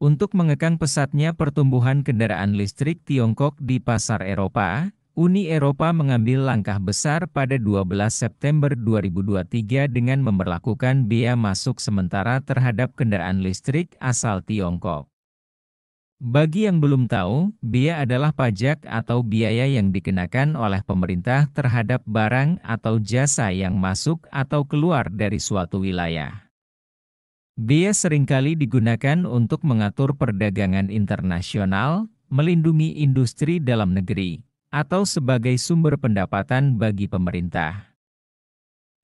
Untuk mengekang pesatnya pertumbuhan kendaraan listrik Tiongkok di pasar Eropa, Uni Eropa mengambil langkah besar pada 12 September 2023 dengan memberlakukan bea masuk sementara terhadap kendaraan listrik asal Tiongkok. Bagi yang belum tahu, bea adalah pajak atau biaya yang dikenakan oleh pemerintah terhadap barang atau jasa yang masuk atau keluar dari suatu wilayah. Bea seringkali digunakan untuk mengatur perdagangan internasional, melindungi industri dalam negeri, atau sebagai sumber pendapatan bagi pemerintah.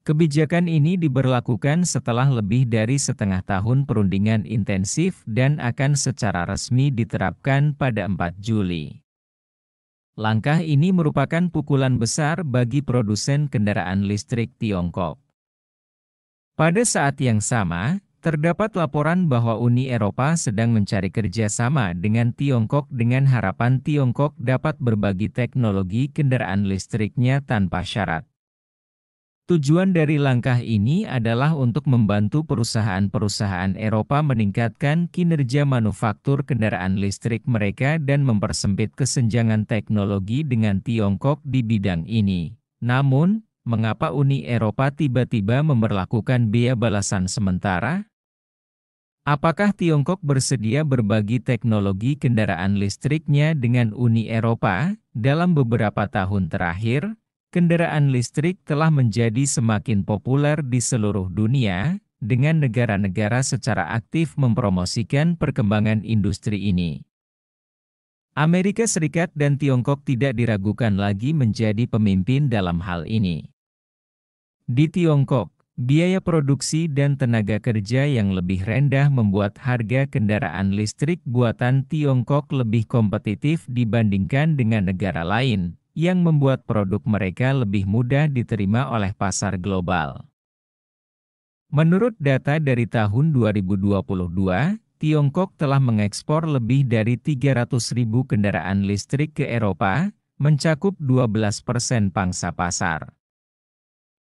Kebijakan ini diberlakukan setelah lebih dari setengah tahun perundingan intensif dan akan secara resmi diterapkan pada 4 Juli. Langkah ini merupakan pukulan besar bagi produsen kendaraan listrik Tiongkok. Pada saat yang sama, terdapat laporan bahwa Uni Eropa sedang mencari kerjasama dengan Tiongkok dengan harapan Tiongkok dapat berbagi teknologi kendaraan listriknya tanpa syarat. Tujuan dari langkah ini adalah untuk membantu perusahaan-perusahaan Eropa meningkatkan kinerja manufaktur kendaraan listrik mereka dan mempersempit kesenjangan teknologi dengan Tiongkok di bidang ini. Namun, mengapa Uni Eropa tiba-tiba memberlakukan bea balasan sementara? Apakah Tiongkok bersedia berbagi teknologi kendaraan listriknya dengan Uni Eropa? Dalam beberapa tahun terakhir, kendaraan listrik telah menjadi semakin populer di seluruh dunia, dengan negara-negara secara aktif mempromosikan perkembangan industri ini. Amerika Serikat dan Tiongkok tidak diragukan lagi menjadi pemimpin dalam hal ini. Di Tiongkok, biaya produksi dan tenaga kerja yang lebih rendah membuat harga kendaraan listrik buatan Tiongkok lebih kompetitif dibandingkan dengan negara lain, yang membuat produk mereka lebih mudah diterima oleh pasar global. Menurut data dari tahun 2022, Tiongkok telah mengekspor lebih dari 300.000 kendaraan listrik ke Eropa, mencakup 12% pangsa pasar.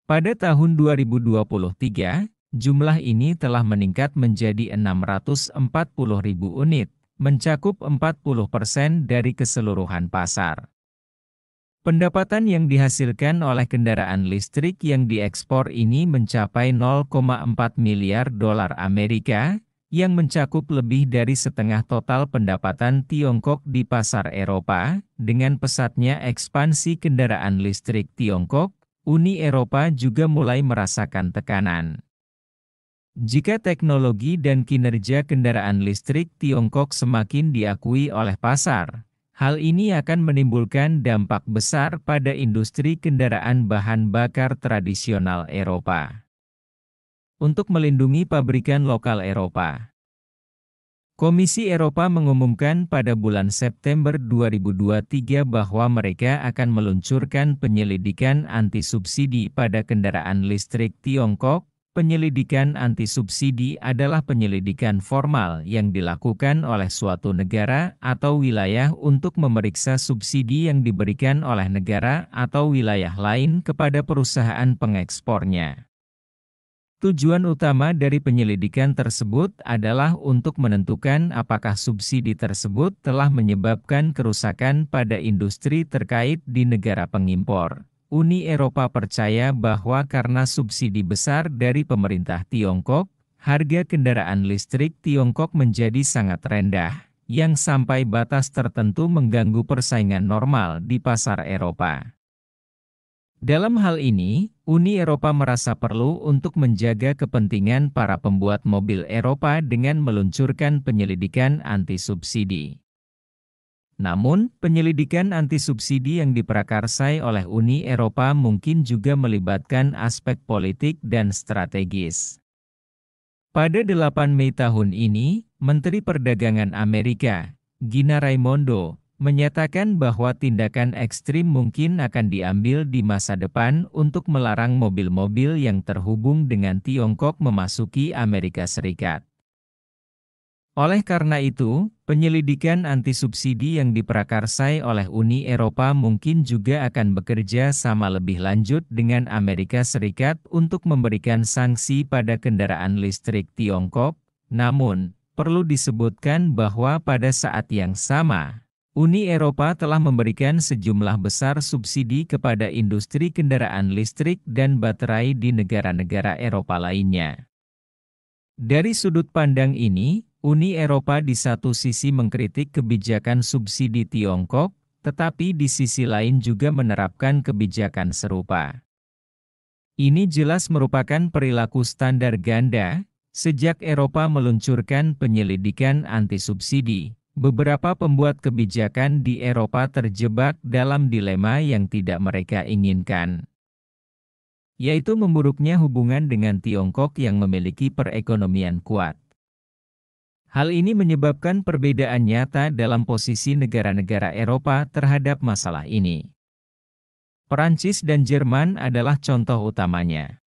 Pada tahun 2023, jumlah ini telah meningkat menjadi 640.000 unit, mencakup 40% dari keseluruhan pasar. Pendapatan yang dihasilkan oleh kendaraan listrik yang diekspor ini mencapai 0,4 miliar dolar Amerika, yang mencakup lebih dari setengah total pendapatan Tiongkok di pasar Eropa. Dengan pesatnya ekspansi kendaraan listrik Tiongkok, Uni Eropa juga mulai merasakan tekanan. Jika teknologi dan kinerja kendaraan listrik Tiongkok semakin diakui oleh pasar, hal ini akan menimbulkan dampak besar pada industri kendaraan bahan bakar tradisional Eropa. Untuk melindungi pabrikan lokal Eropa, Komisi Eropa mengumumkan pada bulan September 2023 bahwa mereka akan meluncurkan penyelidikan anti-subsidi pada kendaraan listrik Tiongkok. Penyelidikan anti-subsidi adalah penyelidikan formal yang dilakukan oleh suatu negara atau wilayah untuk memeriksa subsidi yang diberikan oleh negara atau wilayah lain kepada perusahaan pengekspornya. Tujuan utama dari penyelidikan tersebut adalah untuk menentukan apakah subsidi tersebut telah menyebabkan kerusakan pada industri terkait di negara pengimpor. Uni Eropa percaya bahwa karena subsidi besar dari pemerintah Tiongkok, harga kendaraan listrik Tiongkok menjadi sangat rendah, yang sampai batas tertentu mengganggu persaingan normal di pasar Eropa. Dalam hal ini, Uni Eropa merasa perlu untuk menjaga kepentingan para pembuat mobil Eropa dengan meluncurkan penyelidikan anti-subsidi. Namun, penyelidikan anti-subsidi yang diprakarsai oleh Uni Eropa mungkin juga melibatkan aspek politik dan strategis. Pada 8 Mei tahun ini, Menteri Perdagangan Amerika, Gina Raimondo, menyatakan bahwa tindakan ekstrim mungkin akan diambil di masa depan untuk melarang mobil-mobil yang terhubung dengan Tiongkok memasuki Amerika Serikat. Oleh karena itu, penyelidikan anti-subsidi yang diprakarsai oleh Uni Eropa mungkin juga akan bekerja sama lebih lanjut dengan Amerika Serikat untuk memberikan sanksi pada kendaraan listrik Tiongkok. Namun, Perlu disebutkan bahwa pada saat yang sama, Uni Eropa telah memberikan sejumlah besar subsidi kepada industri kendaraan listrik dan baterai di negara-negara Eropa lainnya. Dari sudut pandang ini, Uni Eropa di satu sisi mengkritik kebijakan subsidi Tiongkok, tetapi di sisi lain juga menerapkan kebijakan serupa. Ini jelas merupakan perilaku standar ganda. Sejak Eropa meluncurkan penyelidikan anti-subsidi, beberapa pembuat kebijakan di Eropa terjebak dalam dilema yang tidak mereka inginkan, yaitu memburuknya hubungan dengan Tiongkok yang memiliki perekonomian kuat. Hal ini menyebabkan perbedaan nyata dalam posisi negara-negara Eropa terhadap masalah ini. Perancis dan Jerman adalah contoh utamanya.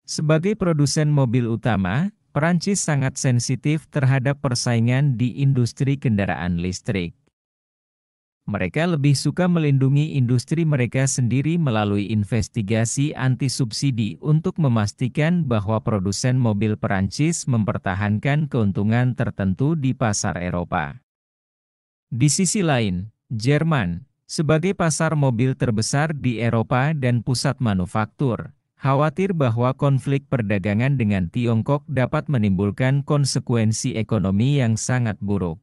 Sebagai produsen mobil utama, Perancis sangat sensitif terhadap persaingan di industri kendaraan listrik. Mereka lebih suka melindungi industri mereka sendiri melalui investigasi anti-subsidi untuk memastikan bahwa produsen mobil Perancis mempertahankan keuntungan tertentu di pasar Eropa. Di sisi lain, Jerman, sebagai pasar mobil terbesar di Eropa dan pusat manufaktur, khawatir bahwa konflik perdagangan dengan Tiongkok dapat menimbulkan konsekuensi ekonomi yang sangat buruk.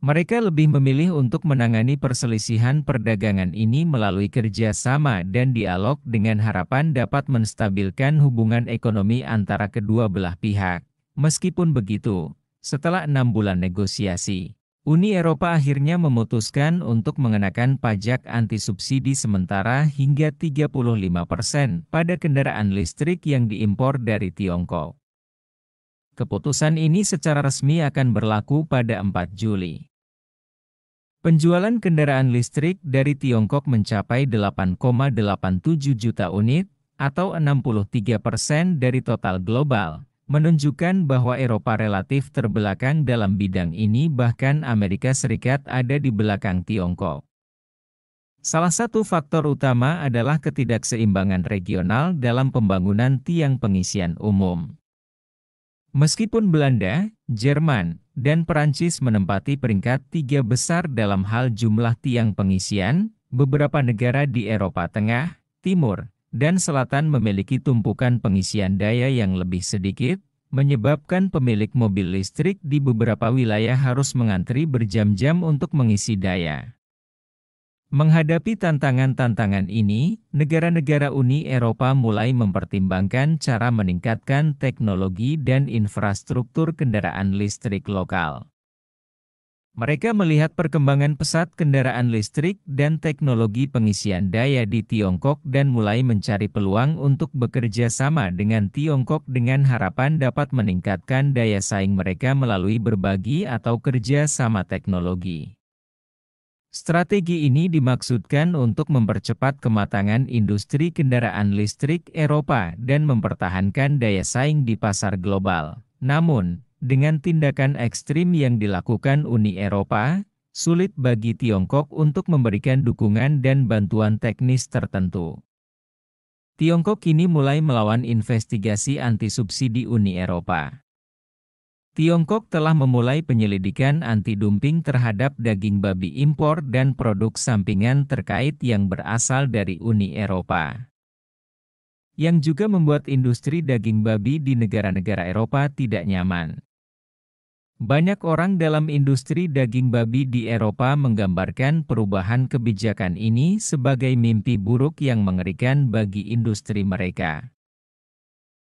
Mereka lebih memilih untuk menangani perselisihan perdagangan ini melalui kerjasama dan dialog dengan harapan dapat menstabilkan hubungan ekonomi antara kedua belah pihak. Meskipun begitu, setelah 6 bulan negosiasi, Uni Eropa akhirnya memutuskan untuk mengenakan pajak anti-subsidi sementara hingga 35% pada kendaraan listrik yang diimpor dari Tiongkok. Keputusan ini secara resmi akan berlaku pada 4 Juli. Penjualan kendaraan listrik dari Tiongkok mencapai 8,87 juta unit, atau 63% dari total global, menunjukkan bahwa Eropa relatif terbelakang dalam bidang ini, bahkan Amerika Serikat ada di belakang Tiongkok. Salah satu faktor utama adalah ketidakseimbangan regional dalam pembangunan tiang pengisian umum. Meskipun Belanda, Jerman, dan Perancis menempati peringkat 3 besar dalam hal jumlah tiang pengisian, beberapa negara di Eropa Tengah, Timur, dan Selatan memiliki tumpukan pengisian daya yang lebih sedikit, menyebabkan pemilik mobil listrik di beberapa wilayah harus mengantri berjam-jam untuk mengisi daya. Menghadapi tantangan-tantangan ini, negara-negara Uni Eropa mulai mempertimbangkan cara meningkatkan teknologi dan infrastruktur kendaraan listrik lokal. Mereka melihat perkembangan pesat kendaraan listrik dan teknologi pengisian daya di Tiongkok dan mulai mencari peluang untuk bekerja sama dengan Tiongkok dengan harapan dapat meningkatkan daya saing mereka melalui berbagi atau kerja sama teknologi. Strategi ini dimaksudkan untuk mempercepat kematangan industri kendaraan listrik Eropa dan mempertahankan daya saing di pasar global. Namun, dengan tindakan ekstrim yang dilakukan Uni Eropa, sulit bagi Tiongkok untuk memberikan dukungan dan bantuan teknis tertentu. Tiongkok kini mulai melawan investigasi anti-subsidi Uni Eropa. Tiongkok telah memulai penyelidikan anti-dumping terhadap daging babi impor dan produk sampingan terkait yang berasal dari Uni Eropa, yang juga membuat industri daging babi di negara-negara Eropa tidak nyaman. Banyak orang dalam industri daging babi di Eropa menggambarkan perubahan kebijakan ini sebagai mimpi buruk yang mengerikan bagi industri mereka.